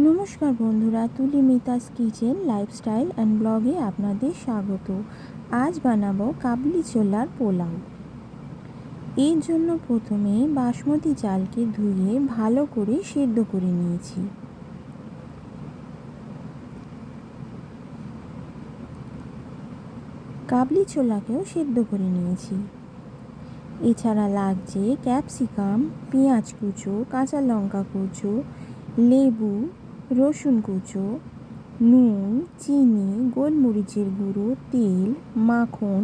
নমস্কার বন্ধুরা, তুলি মিতাস কিচেন লাইফস্টাইল অ্যান্ড ব্লগে আপনাদের স্বাগত। আজ বানাবো কাবলি ছোলার পোলাও। এর জন্য প্রথমে বাসমতি চালকে ধুয়ে ভালো করে সেদ্ধ করে নিয়েছি। কাবলি ছোলাকেও সেদ্ধ করে নিয়েছি। এছাড়া লাগছে ক্যাপসিকাম, পেঁয়াজ কুচো, কাঁচা লঙ্কা কুচো, লেবু, রসুন কুচো, নুন, চিনি, গোলমরিচের গুঁড়ো, তেল, মাখন।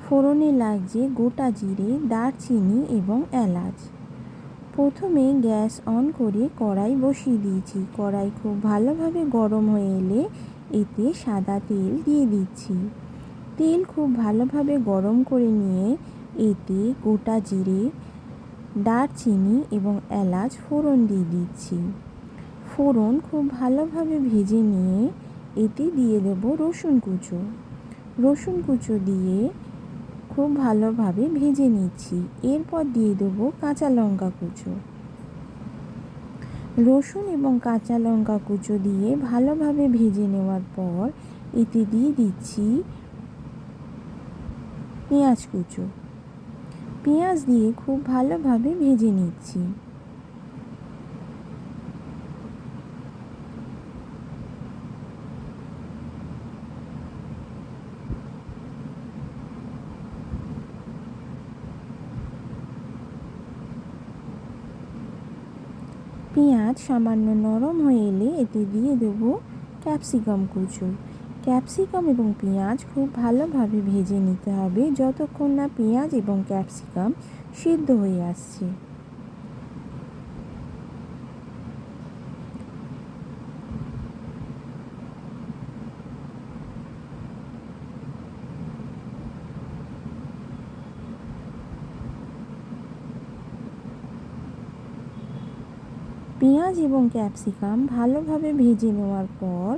ফোড়নে লাগছে গোটা জিরে, দারচিনি এবং এলাচ। প্রথমে গ্যাস অন করে কড়াই বসিয়ে দিয়েছি। কড়াই খুব ভালোভাবে গরম হয়ে এলে এতে সাদা তেল দিয়ে দিচ্ছি। তেল খুব ভালোভাবে গরম করে নিয়ে এতে গোটা জিরে, দারচিনি এবং এলাচ ফোড়ন দিয়ে দিচ্ছি। ফোড়ন খুব ভালোভাবে ভেজে নিয়ে এতে দিয়ে দেব রসুন কুচো। রসুন কুচো দিয়ে খুব ভালোভাবে ভেজে নিচ্ছি। এরপর দিয়ে দেবো কাঁচা লঙ্কা কুচো। রসুন এবং কাঁচা লঙ্কা কুচো দিয়ে ভালোভাবে ভেজে নেওয়ার পর এতে দিয়ে দিচ্ছি পেঁয়াজ কুচো। পেঁয়াজ দিয়ে খুব ভালোভাবে ভেজে নিচ্ছি। পেঁয়াজ সামান্য নরম হয়ে এলে এতে দিয়ে দেবো ক্যাপসিকাম কুচো। ক্যাপসিকাম এবং পেঁয়াজ খুব ভালোভাবে ভেজে নিতে হবে যতক্ষণ না পেঁয়াজ এবং ক্যাপসিকাম সিদ্ধ হয়ে আসছে। পেঁয়াজ এবং ক্যাপসিকাম ভালোভাবে ভেজে নেওয়ার পর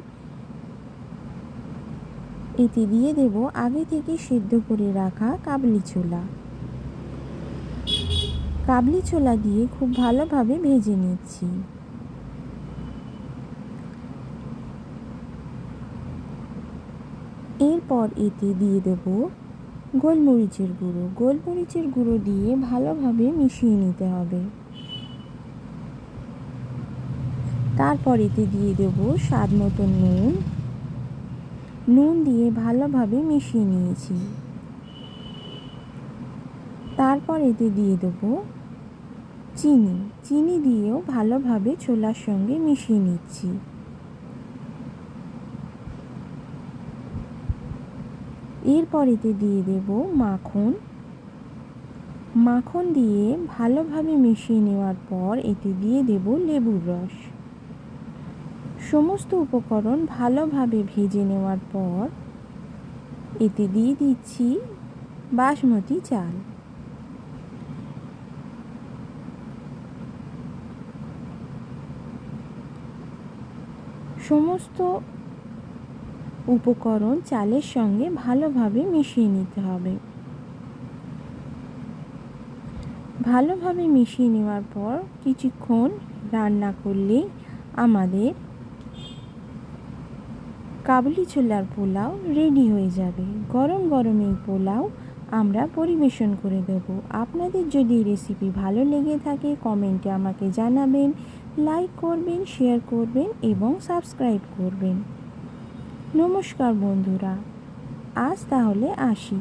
এতে দিয়ে দেব আগে থেকে সিদ্ধ করে রাখা কাবলি ছোলা। কাবলি ছোলা দিয়ে খুব ভালোভাবে ভেজে নিচ্ছি। এরপর এতে দিয়ে দেব গোলমরিচের গুঁড়ো। গোলমরিচের গুঁড়ো দিয়ে ভালোভাবে মিশিয়ে নিতে হবে। তারপর এতে দিয়ে দেব স্বাদ মতো নুন। নুন দিয়ে ভালোভাবে মিশিয়ে নিয়েছি। তারপর এতে দিয়ে দেব চিনি। চিনি দিয়েও ভালোভাবে ছোলার সঙ্গে মিশিয়ে নিচ্ছি। এরপর এতে দিয়ে দেব মাখন। মাখন দিয়ে ভালোভাবে মিশিয়ে নেওয়ার পর এতে দিয়ে দেব লেবুর রস। সমস্ত উপকরণ ভালোভাবে ভেজে নেওয়ার পর এতে দিয়ে দিচ্ছি বাসমতি চাল। সমস্ত উপকরণ চালের সঙ্গে ভালোভাবে মিশিয়ে নিতে হবে। ভালোভাবে মিশিয়ে নেওয়ার পর কিছুক্ষণ রান্না করলেই আমাদের কাবলি ছোলার পোলাও রেডি হয়ে যাবে। গরম গরম এই পোলাও আমরা পরিবেশন করে দেব। আপনাদের যদি এই রেসিপি ভালো লেগে থাকে কমেন্টে আমাকে জানাবেন, লাইক করবেন, শেয়ার করবেন এবং সাবস্ক্রাইব করবেন। নমস্কার বন্ধুরা, আজ তাহলে আসি।